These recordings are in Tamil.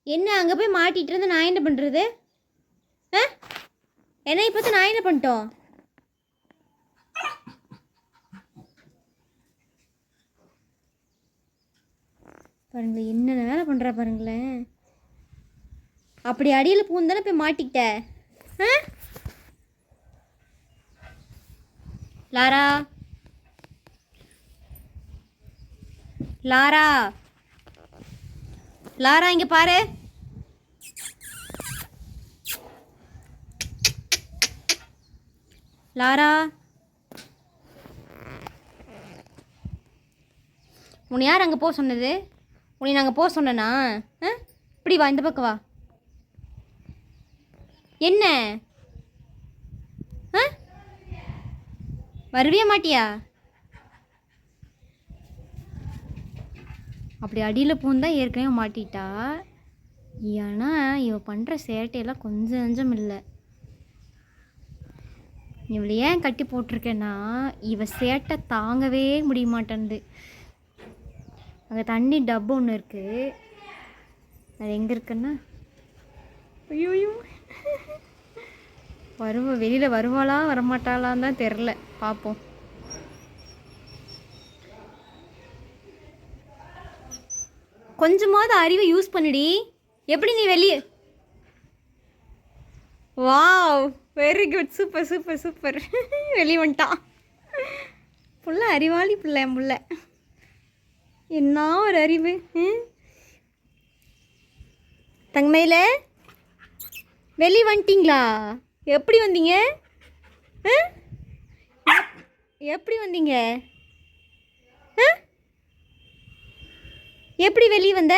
என்ன அங்கே போய் மாட்டிகிட்டு இருந்து நான் என்ன பண்ணுறது? என்ன இப்போ நான் என்ன பண்ணிட்டோம்? பாருங்களேன் என்னென்ன வேலை பண்ணுறா பாருங்களேன். அப்படி அடியில் பூந்தானே போய் மாட்டிக்கிட்ட. லாரா லாரா லாரா இங்கே பாரு. லாரா உன்னை யார் அங்கே போக சொன்னது? உன்னை நாங்கள் போக சொன்னனா? இப்படி வா, இந்த பக்கம் வா. என்ன வருவியா மாட்டியா? அப்படி அடியில் பூந்தா ஏற்கனவே மாட்டிட்டா. ஏன்னா இவ பண்ணுற சேட்டையெல்லாம் கொஞ்சம் நஞ்சம் இல்லை. இவளை ஏன் கட்டி போட்டிருக்கேன்னா இவ சேட்டை தாங்கவே முடிய மாட்டேன்து. அங்கே தண்ணி டப்பு ஒன்று இருக்குது. அது எங்கே இருக்குன்னா ஐயோ வெளியில் வருவாளா வரமாட்டாளான்னு தான் தெரில. பார்ப்போம். கொஞ்சமாவது அறிவை யூஸ் பண்ணிடி. எப்படி நீ வெளியே? Wow, very good, super super super. வெளியே வந்துட்டான் புள்ள. அறிவாளி பிள்ளை என் புள்ள. என்ன ஒரு அறிவு. தங்கமையில வெளியே வந்துட்டிங்களா? எப்படி வந்தீங்க? எப்படி வந்தீங்க? எப்படி வெளியே வந்த?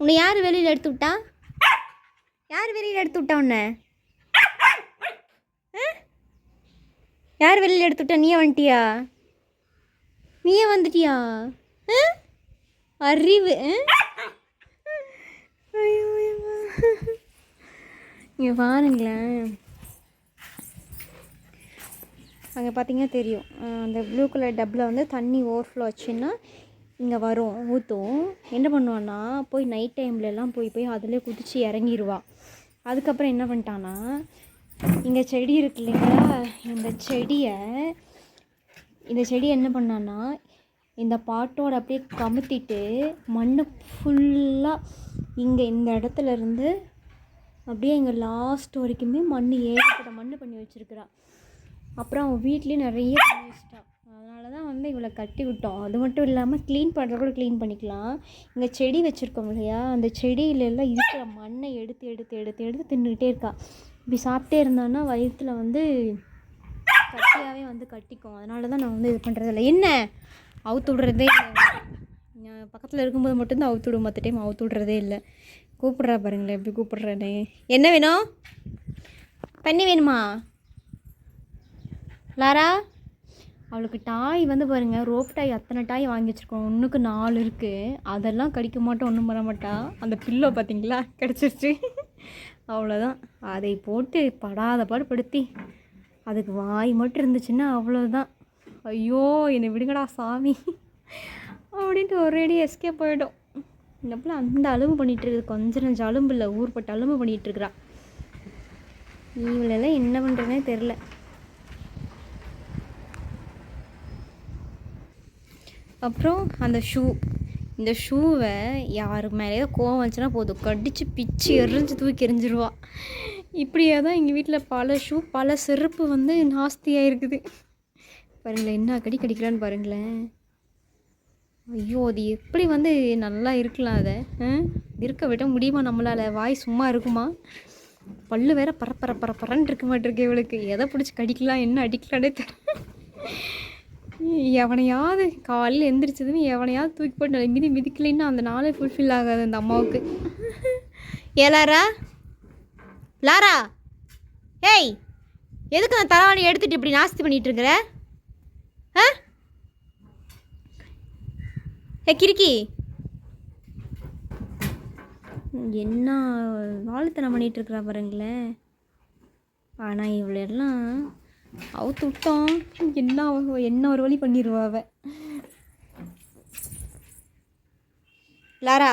உன்னை யார் வெளியில் எடுத்து விட்டா? யார் வெளியில் எடுத்து விட்டா உன்னை? யார் வெளியில் எடுத்து விட்டா? நீயே வந்துட்டியா? நீயே வந்துட்டியா? அறிவு. இங்கே பாருங்களேன். அங்கே பார்த்தீங்கன்னா தெரியும், அந்த ப்ளூ கலர் டப்பில் வந்து தண்ணி ஓவர்ஃப்ளோ ஆச்சுன்னா இங்கே வரும், ஊற்றும். என்ன பண்ணுவான்னா போய் நைட் டைம்லலாம் போய் அதிலே குதித்து இறங்கிடுவா. அதுக்கப்புறம் என்ன பண்ணிட்டான்னா இங்கே செடி இருக்கு இல்லைங்களா, இந்த செடியை என்ன பண்ணான்னா இந்த பாட்டோட அப்படியே கமுத்திட்டு மண் ஃபுல்லாக இங்கே இந்த இடத்துல இருந்து அப்படியே இங்கே லாஸ்ட் வரைக்குமே ஏகப்பட்ட மண் பண்ணி வச்சுருக்கிறா. அப்புறம் அவன் வீட்லேயும் நிறைய பண்ணி வச்சிட்டான். அதனால தான் வந்து இவளை கட்டி விட்டோம். அது மட்டும் இல்லாமல் க்ளீன் பண்ணுற கூட க்ளீன் பண்ணிக்கலாம். இங்கே செடி வச்சுருக்கோம் இல்லையா, அந்த செடியிலெல்லாம் இருக்கிற மண்ணை எடுத்து எடுத்து எடுத்து எடுத்து தின்னுக்கிட்டே இருக்கா. இப்படி சாப்பிட்டே இருந்தான்னா வயிற்றில் வந்து கட்டியாகவே வந்து கட்டிக்கும். அதனால தான் நான் வந்து இது பண்ணுறதில்ல. என்ன அவுத்து விட்றதே இல்லை. பக்கத்தில் இருக்கும்போது மட்டும்தான் அவுத்து விடும், மற்ற டைம் அவுத்து விட்றதே இல்லை. கூப்பிட்றா பாருங்களேன், எப்படி கூப்பிட்றேனே. என்ன வேணும்? தண்ணி வேணுமா லாரா? அவளுக்கு டாய் வந்து பாருங்கள், ரோப் டாய் அத்தனை டாய் வாங்கி வச்சுருக்கோம். ஒன்றுக்கு 4 இருக்குது. அதெல்லாம் கடிக்க மாட்டோம், ஒன்றும் பண்ண மாட்டா. அந்த பில்லோ பார்த்தீங்களா, கிடச்சிருச்சு. அவ்வளோதான். அதை போட்டு படாத பாடுபடுத்தி அதுக்கு வாய் மட்டும் இருந்துச்சுன்னா அவ்வளோதான். ஐயோ என்னை விடுங்கடா சாமி அப்படின்ட்டு ஒரேடி எஸ்கேப் போயிடும். இந்த பிள்ளை அந்த அலும்பு பண்ணிகிட்ருக்குது. கொஞ்சம் நஞ்சம் அலும்பு இல்லை, ஊர்பட்ட அலும்பு பண்ணிகிட்ருக்குறா. இவளெல்லாம் என்ன பண்ணுறதுனே தெரில. அப்புறம் அந்த இந்த ஷூவை யார் மேலேயோ கோவம் வந்துச்சுன்னா போதும், கடிச்சு பிச்சு எரிஞ்சு தூக்கி எறிஞ்சிருவா. இப்படியே தான் எங்கள் வீட்டில் பல செருப்பு வந்து நாஸ்தியாக இருக்குது. பாருங்களேன் என்ன கடிக்கிறான்னு பாருங்களேன். ஐயோ அது எப்படி வந்து நல்லா இருக்கலாம், அதை இருக்க விட முடியுமா நம்மளால்? வாய் சும்மா இருக்குமா? பல்லு வேற பரப்பரன்னு இருக்க மாட்டிருக்கு இவளுக்கு. எதை பிடிச்சி கடிக்கலாம் என்ன அடிக்கலானே தெரியல. எவனையாவது காலையில் எந்திரிச்சதுன்னு எவனையாவது தூக்கி போட்டு மிதிக்கலைன்னா அந்த நாளே ஃபுல்ஃபில் ஆகாது அந்த அம்மாவுக்கு. லாரா ஏய், எதுக்கு அந்த தலைவாணி எடுத்துகிட்டு இப்படி நாஸ்தி பண்ணிகிட்டு இருக்கிற? கிறுக்கி என்ன வாழ்த்தனை பண்ணிகிட்ருக்குறா பாருங்களேன். ஆனால் இவ்வளோலாம் அவுத்து விட்டோம், என்ன ஒரு வழி பண்ணிடுவா அவ. லாரா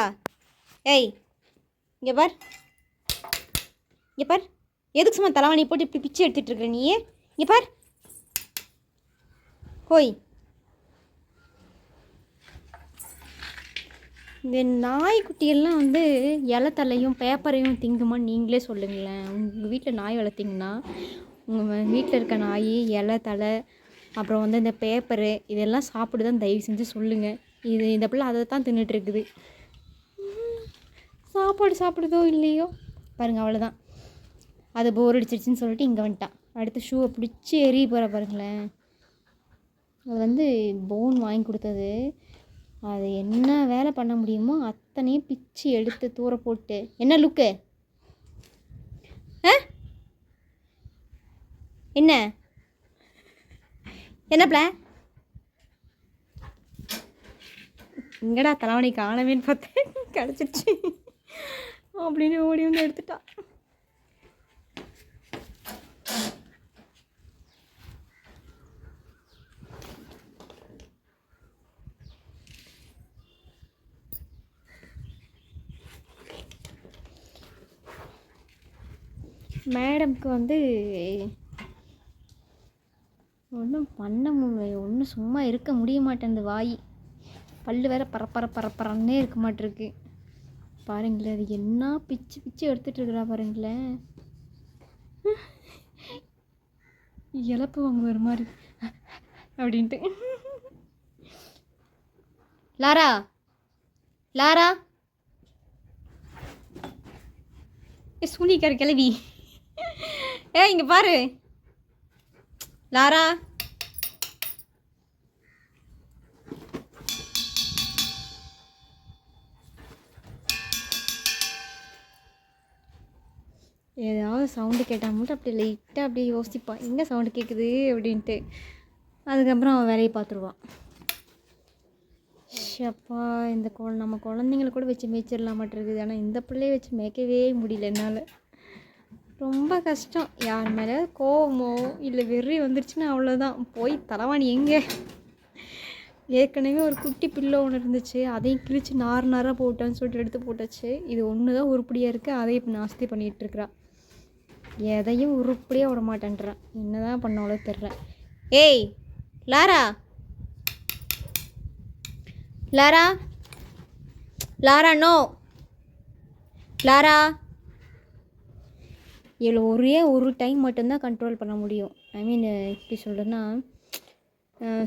ஏய் இங்கே பார், இங்கே பார், எதுக்கு சும்மா தலைவாணி போட்டு இப்படி பிச்சு எடுத்துகிட்டு இருக்கிற நீ? இங்கே பார் ஹோய். இந்த நாய்க்குட்டியெல்லாம் வந்து இலை தலையும் பேப்பரையும் திங்குமான்னு நீங்களே சொல்லுங்களேன். உங்கள் வீட்டில் நாய் வளர்த்திங்கன்னா உங்கள் வீட்டில் இருக்க நாய் இலை தலை அப்புறம் வந்து இந்த பேப்பரு இதெல்லாம் சாப்பிடுதான் தயவு செஞ்சு சொல்லுங்கள். இந்த பிள்ளை அதை தான் தின்னுட்டு இருக்குது. சாப்பாடு சாப்பிடுதோ இல்லையோ பாருங்கள், அவ்வளோதான். அது போர் அடிச்சிருச்சுன்னு சொல்லிட்டு இங்கே வந்துட்டான். அடுத்து ஷூவை பிடிச்சி எரிய போகிற பாருங்களேன். அது வந்து போன் வாங்கி கொடுத்தது. அது என்ன வேலை பண்ண முடியுமோ அத்தனையும் பிச்சு எடுத்து தூர போட்டு. என்ன லுக்கு? என்ன என்ன பிள்ளை? இங்கடா தலைவணி காணவேன்னு பார்த்தேன், கிடச்சிருச்சு அப்படின்னு ஓடி வந்து எடுத்துட்டா. மேடம்க்கு வந்து ஒன்றும் பண்ண முடியல, ஒன்றும் சும்மா இருக்க முடிய மாட்டேங்குது. வாய் பல்லு வேற பரப்பரன்னே இருக்க மாட்டிருக்கு. பாருங்களேன், அது என்ன பிச்சு பிச்சு எடுத்துகிட்டு இருக்கிறா பாருங்களேன். இழப்பு வாங்க ஒரு மாதிரி அப்படின்ட்டு. லாரா லாரா சூனிக்கார கிளவி, இங்கே பாரு லாரா. ஏதாவது சவுண்டு கேட்டால் மட்டும் அப்படி லைட்டாக அப்படியே யோசிப்பான், எங்கே சவுண்டு கேட்குது அப்படின்ட்டு. அதுக்கப்புறம் அவன் வேலையை பார்த்துருவான். ஷப்பா, இந்த நம்ம குழந்தைங்கள கூட வச்சு மேய்ச்சிடலாம் மாட்டிருக்குது. ஆனால் இந்த பிள்ளைய வச்சு மேய்க்கவே முடியல என்னால். ரொம்ப கஷ்டம். யார் மேலே கோவமோ இல்லை வெறி வந்துருச்சுன்னா அவ்வளோதான், போய் தலைவாணி எங்கே. ஏற்கனவே ஒரு குட்டி பில்லோ ஒன்று இருந்துச்சு, அதையும் கிழிச்சு நாராக போட்டான்னு சொல்லிட்டு எடுத்து போட்டாச்சு. இது ஒன்று தான் உருப்படியாக இருக்குது, அதையும் இப்போ நாஸ்தி பண்ணிகிட்ருக்குறா. எதையும் உருப்படியாக விட மாட்டேன்றான். என்ன தான் பண்ணாலோ தெரில. ஏய் Lara Lara Lara, no Lara. இதில் ஒரே ஒரு டைம் மட்டும்தான் கண்ட்ரோல் பண்ண முடியும். ஐ மீன் எப்படி சொல்கிறேன்னா,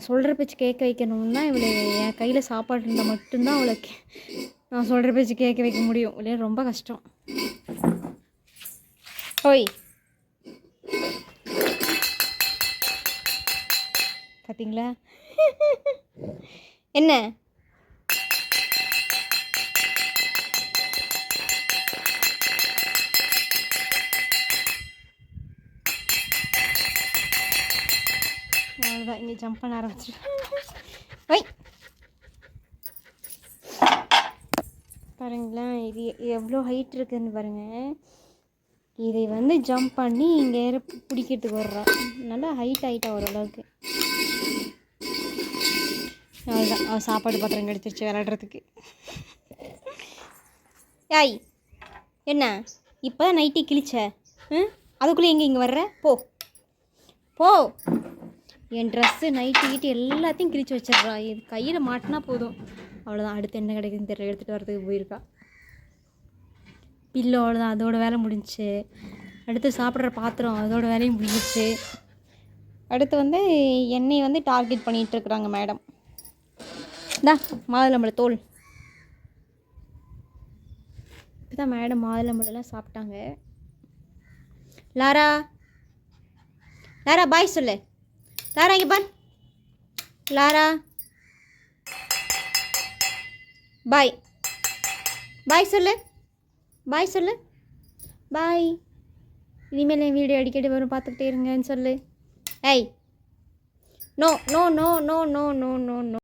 சொல்கிற பேச்சு கேட்க வைக்கணும்னா இவளை என் கையில் சாப்பாடு இருந்தால் மட்டும்தான் அவளை நான் சொல்கிற பேச்சு கேட்க வைக்க முடியும். இல்லையா ரொம்ப கஷ்டம். ஓய் பார்த்தீங்களா என்ன? அவ்வளோதான், இங்கே ஜம்ப் பண்ண ஆரம்பிச்சிருக்கேன். வை பாருங்களேன், இது எவ்வளோ ஹைட் இருக்குதுன்னு பாருங்கள். இதை வந்து ஜம்ப் பண்ணி இங்கே பிடிக்கிறதுக்கு வர்றான். நல்லா ஹைட்டாக ஓரளவுக்கு. அவ்வளோதான், அவள் சாப்பாடு பாத்திரம் கிடச்சிருச்சு விளையாடுறதுக்கு. யாய் என்ன இப்போ தான் நைட்டி கிழிச்ச, அதுக்குள்ளே இங்கே வர்ற? போ போ. என் ட்ரெஸ்ஸு நைட்டு கீட்டு எல்லாத்தையும் கிழிச்சு வச்சிட்றா. இது கையில் மாட்டினா போதும், அவ்வளோதான். அடுத்து என்ன கிடைக்குதுன்னு தெரியல, எடுத்துகிட்டு வரதுக்கு போயிருக்கா. பில்லோ அவ்வளோதான், அதோட வேலை முடிஞ்சிச்சு. அடுத்து சாப்பிட்ற பாத்திரம், அதோட வேலையும் முடிஞ்சிச்சு. அடுத்து வந்து என்னை வந்து டார்கெட் பண்ணிகிட்ருக்குறாங்க மேடம். மாதுளம்பழ தோல் இப்போ தான் மேடம் மாதுளம்பழம்லாம் சாப்பிட்டாங்க. லாரா லாரா பாய் சொல்லு. லாரா இங்கே பார். லாரா பாய் பாய் சொல்லு. பாய் சொல்லு. பாய். இனிமேல் என் வீடியோ அடிக்கடி வரும், பார்த்துக்கிட்டே இருங்கன்னு சொல்லு. ஏய் no no no no no no no no.